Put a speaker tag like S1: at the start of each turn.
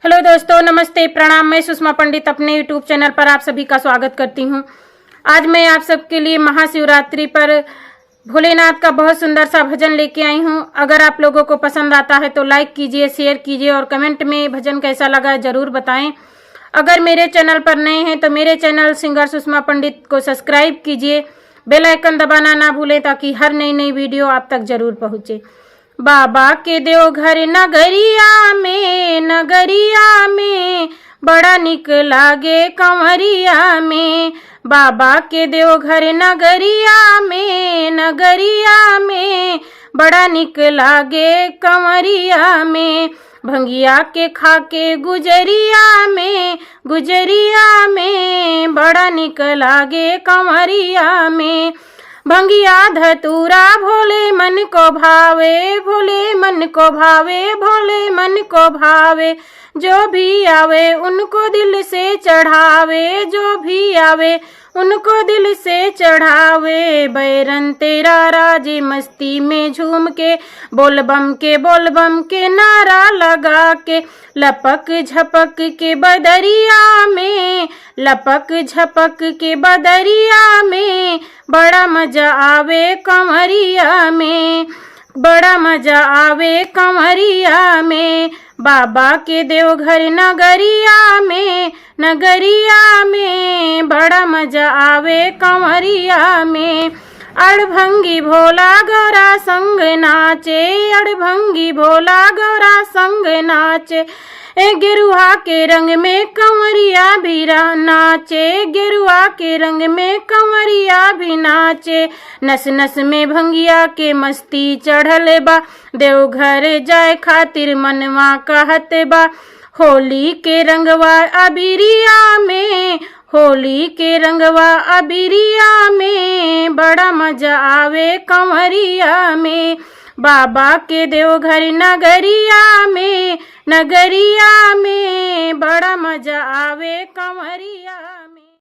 S1: Hello दोस्तों, नमस्ते, प्रणाम। मैं सुषमा पंडित अपने यूट्यूब चैनल पर आप सभी का स्वागत करती हूं। आज मैं आप सबके लिए महाशिवरात्रि पर भोलेनाथ का बहुत सुंदर सा भजन लेके आई हूं। अगर आप लोगों को पसंद आता है तो लाइक कीजिए, शेयर कीजिए और कमेंट में भजन कैसा लगा जरूर बताएं। अगर मेरे चैनल पर नए हैं तो मेरे चैनल सिंगर सुषमा पंडित को सब्सक्राइब कीजिए, बेल आइकन दबाना ना भूलें ताकि हर नई वीडियो आप तक जरूर पहुंचे। बाबा के देवघर नगरिया में बड़ा निक लागे कंवरिया में। बाबा के देवघर नगरिया में बड़ा निक लागे कंवरिया में। भंगिया के खाके गुजरिया में बड़ा निक लागे कंवरिया में। भंगिया धतूरा भोले मन को भावे, भोले मन को भावे, भोले मन को भावे। जो भी आवे उनको दिल से चढ़ावे, जो भी आवे उनको दिल से चढ़ावे। बैरन तेरा राजे मस्ती में झूम के बोल बम के नारा लगा के। लपक झपक के बदरिया में, लपक झपक के बदरिया में बड़ा मजा आवे कंवरिया में, बड़ा मजा आवे कंवरिया में। बाबा के देवघर नगरिया में बड़ा मजा आवे कंवरिया में। अड़भंगी भोला गौरा संग नाचे, अड़भंगी भोला गौरा संग नाचे। गेरुआ के रंग में कंवरिया भी नाचे, गेरुआ के रंग में कंवरिया भी नाचे। नस नस में भंगिया के मस्ती चढ़ल बा, देवघर जाए खातिर मनवा कहत बा। होली के रंगवा अबिरिया में, होली के रंगवा अबिरिया में बड़ा मजा आवे कंवरिया में। बाबा के देवघर नगरिया में बड़ा मजा आवे कंवरिया में।